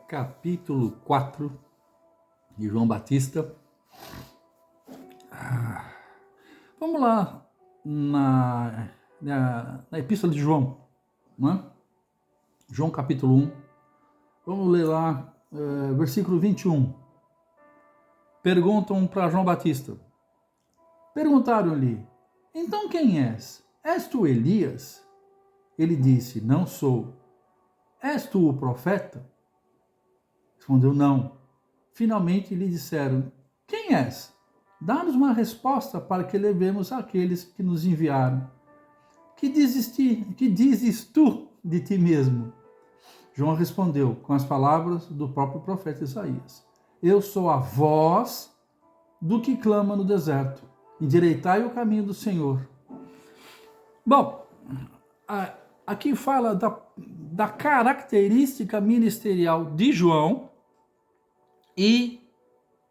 capítulo 4 de João Batista. Vamos lá na Epístola de João, né? João capítulo 1. Vamos ler lá, versículo 21. Perguntam para João Batista. Perguntaram-lhe, então quem és? És tu Elias? Ele disse, não sou. És tu o profeta? Respondeu, não. Finalmente lhe disseram, quem és? Dá-nos uma resposta para que levemos àqueles que nos enviaram. Que dizes tu de ti mesmo? João respondeu com as palavras do próprio profeta Isaías. Eu sou a voz do que clama no deserto. Endireitai o caminho do Senhor. Bom, aqui fala da característica ministerial de João e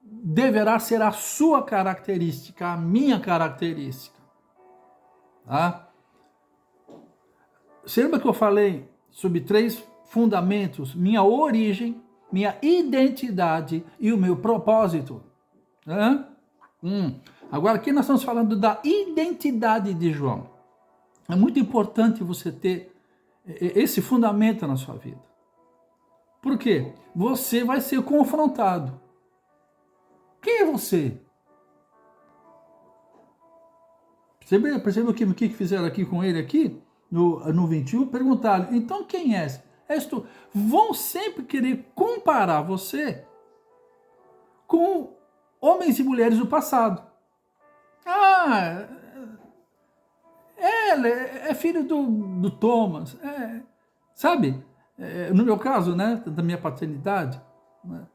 deverá ser a sua característica, a minha característica. Tá? Você lembra que eu falei sobre 3 fundamentos? Minha origem, minha identidade e o meu propósito. Agora aqui nós estamos falando da identidade de João. É muito importante você ter esse fundamento na sua vida. Por quê? Você vai ser confrontado. Quem é você? Percebeu o que fizeram aqui com ele aqui? No 21, perguntaram, então quem és? És tu? Vão sempre querer comparar você com homens e mulheres do passado. Ela é filho do Thomas, sabe? No meu caso, né, da minha paternidade, né?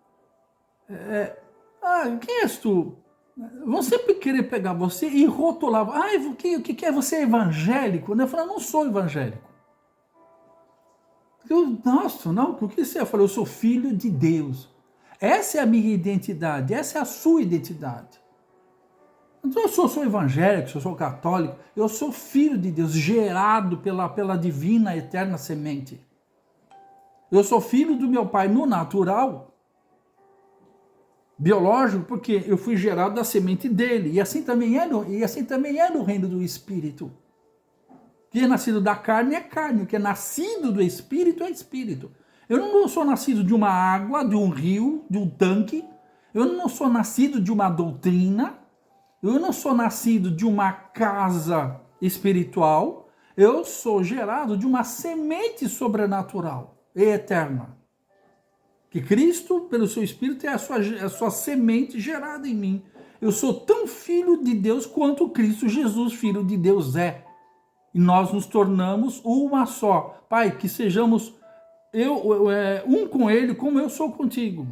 Quem és tu? Vão sempre querer pegar você e rotular. O que é? Você é evangélico? Eu falo, não sou evangélico. O que você é? Eu falei, eu sou filho de Deus. Essa é a minha identidade, essa é a sua identidade. Então eu sou evangélico, eu sou católico, eu sou filho de Deus, gerado pela divina eterna semente. Eu sou filho do meu pai no natural, biológico, porque eu fui gerado da semente dele, e assim também é no reino do Espírito. O que é nascido da carne é carne, o que é nascido do Espírito é Espírito. Eu não sou nascido de uma água, de um rio, de um tanque, eu não sou nascido de uma doutrina, eu não sou nascido de uma casa espiritual, eu sou gerado de uma semente sobrenatural e eterna. Que Cristo, pelo seu Espírito, é a sua semente gerada em mim. Eu sou tão filho de Deus quanto Cristo Jesus, filho de Deus, é. E nós nos tornamos uma só. Pai, que sejamos um com Ele, como eu sou contigo.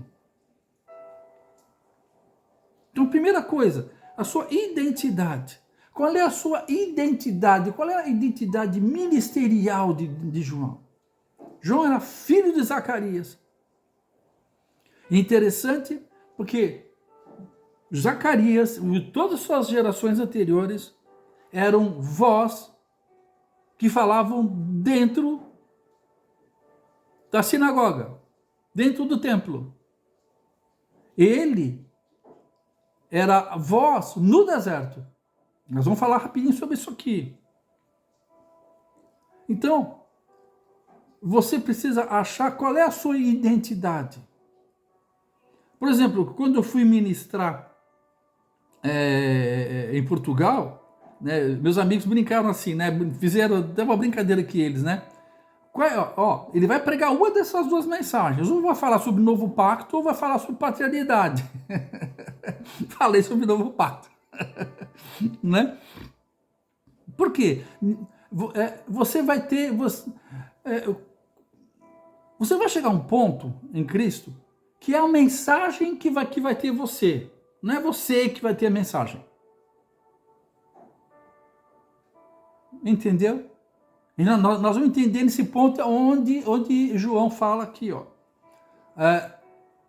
Então, primeira coisa, a sua identidade. Qual é a sua identidade? Qual é a identidade ministerial de João? João era filho de Zacarias. Interessante, porque Zacarias e todas as suas gerações anteriores eram vós que falavam dentro da sinagoga, dentro do templo. Ele era voz no deserto. Nós vamos falar rapidinho sobre isso aqui. Então, você precisa achar qual é a sua identidade. Por exemplo, quando eu fui ministrar em Portugal, né, meus amigos brincaram assim, né, fizeram até uma brincadeira que eles, né? Ele vai pregar uma dessas 2 mensagens. Ou vai falar sobre o novo pacto, ou vai falar sobre paternidade. Falei sobre o novo pacto. Né? Por quê? Você vai chegar a um ponto em Cristo que é a mensagem que vai ter você. Não é você que vai ter a mensagem. Entendeu? E nós vamos entender nesse ponto onde João fala aqui.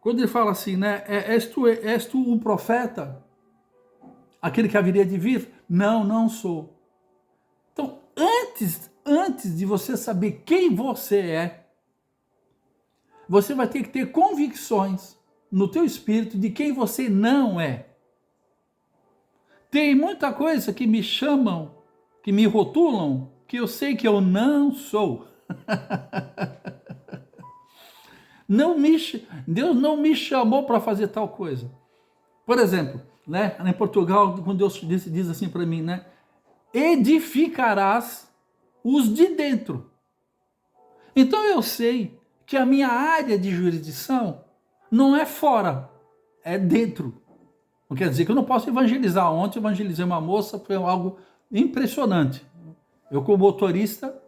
Quando ele fala assim, né? És tu um profeta? Aquele que haveria de vir? Não sou. Então, antes de você saber quem você é, você vai ter que ter convicções no teu espírito de quem você não é. Tem muita coisa que me chamam, que me rotulam, que eu sei que eu não sou. Deus não me chamou para fazer tal coisa. Por exemplo, né, em Portugal, quando Deus diz assim para mim, né, edificarás os de dentro. Então eu sei que a minha área de jurisdição não é fora, é dentro. Não quer dizer que eu não posso evangelizar. Ontem eu evangelizei uma moça, foi algo impressionante. Eu, como motorista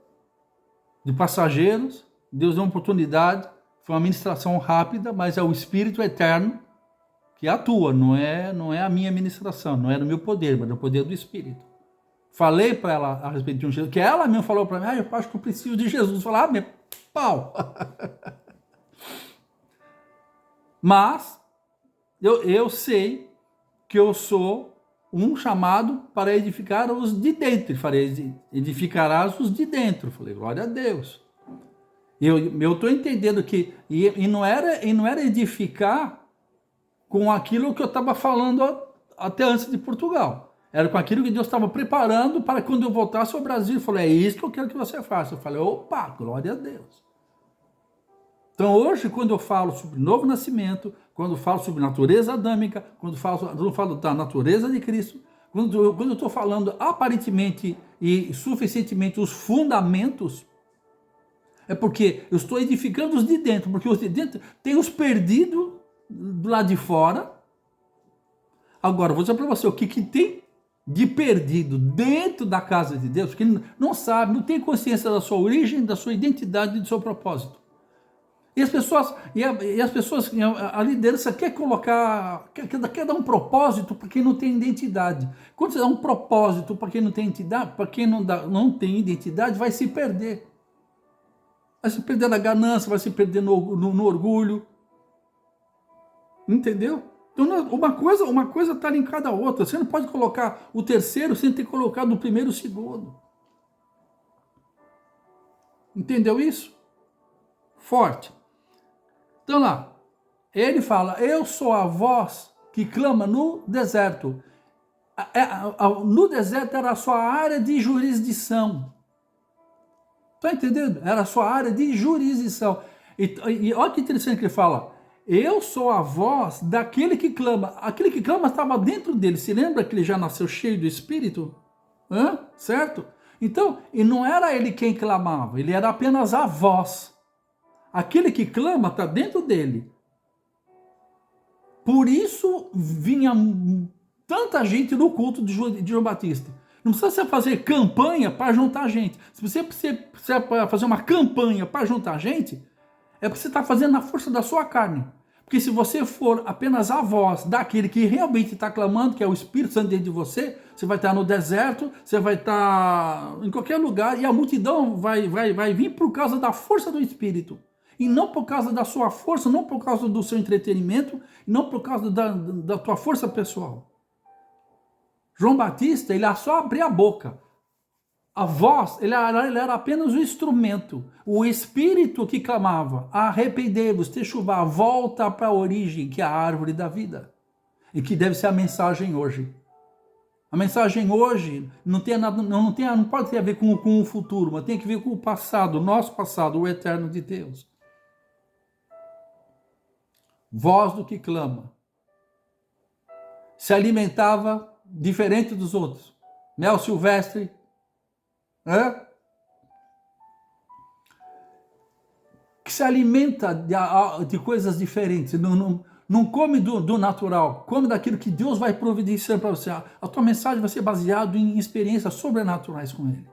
de passageiros, Deus deu uma oportunidade, foi uma ministração rápida, mas é o Espírito Eterno que atua, não é a minha ministração, não é do meu poder, mas é o poder do Espírito. Falei para ela a respeito de um Jesus, que ela mesmo falou para mim, eu acho que eu preciso de Jesus. Falar, meu pau. Mas eu sei que eu sou um chamado para edificar os de dentro. Falei, edificarás os de dentro. Falei, glória a Deus. Eu estou entendendo que e não era edificar com aquilo que eu estava falando até antes de Portugal. Era com aquilo que Deus estava preparando para quando eu voltasse ao Brasil. Eu falei, é isso que eu quero que você faça. Eu falei, opa, glória a Deus. Então hoje, quando eu falo sobre novo nascimento, quando eu falo sobre natureza adâmica, quando eu falo da natureza de Cristo, quando eu estou falando aparentemente e suficientemente os fundamentos, é porque eu estou edificando os de dentro, porque os de dentro tem os perdidos do lado de fora. Agora, vou dizer para você o que tem de perdido dentro da casa de Deus, que não sabe, não tem consciência da sua origem, da sua identidade e do seu propósito. E as pessoas, a liderança quer colocar, quer dar um propósito para quem não tem identidade. Quando você dá um propósito para quem não tem identidade, para quem não tem identidade, vai se perder. Vai se perder na ganância, vai se perder no orgulho. Entendeu? Então, uma coisa está linkada à outra. Você não pode colocar o terceiro sem ter colocado o primeiro e o segundo. Entendeu isso? Forte. Então lá, ele fala, eu sou a voz que clama no deserto. No deserto era a sua área de jurisdição. Está entendendo? Era a sua área de jurisdição. E olha que interessante que ele fala, eu sou a voz daquele que clama. Aquele que clama estava dentro dele. Se lembra que ele já nasceu cheio do Espírito? Certo? Então, e não era ele quem clamava, ele era apenas a voz. Aquele que clama está dentro dele. Por isso vinha tanta gente no culto de João Batista. Não precisa você fazer campanha para juntar gente. Se você precisa fazer uma campanha para juntar gente, é porque você está fazendo na força da sua carne. Porque se você for apenas a voz daquele que realmente está clamando, que é o Espírito Santo dentro de você, você vai estar no deserto, você vai estar em qualquer lugar, e a multidão vai vir por causa da força do Espírito. E não por causa da sua força, não por causa do seu entretenimento, não por causa da tua força pessoal. João Batista, ele só abria a boca. A voz, ele era apenas o instrumento. O Espírito que clamava, arrependei-vos, techuvá, volta para a origem, que é a árvore da vida. E que deve ser a mensagem hoje. A mensagem hoje não pode ter a ver com o futuro, mas tem que ver com o passado, o nosso passado, o eterno de Deus. Voz do que clama. Se alimentava diferente dos outros. Mel silvestre. Que se alimenta de coisas diferentes. Não come do natural. Come daquilo que Deus vai providenciar para você. A tua mensagem vai ser baseada em experiências sobrenaturais com Ele.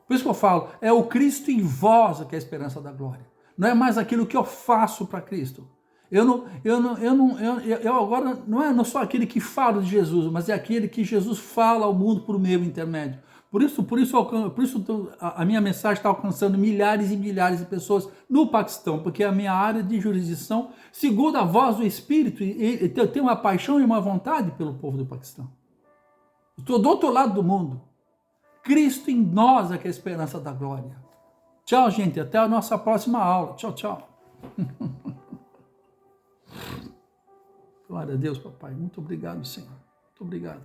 Por isso que eu falo, é o Cristo em vós que é a esperança da glória. Não é mais aquilo que eu faço para Cristo. Eu agora não sou aquele que fala de Jesus, mas é aquele que Jesus fala ao mundo por meu intermédio. Por isso a minha mensagem está alcançando milhares e milhares de pessoas no Paquistão, porque a minha área de jurisdição, segundo a voz do Espírito, eu tenho uma paixão e uma vontade pelo povo do Paquistão. Estou do outro lado do mundo. Cristo em nós é que é a esperança da glória. Tchau, gente. Até a nossa próxima aula. Tchau, tchau. Glória a Deus, papai. Muito obrigado, Senhor. Muito obrigado.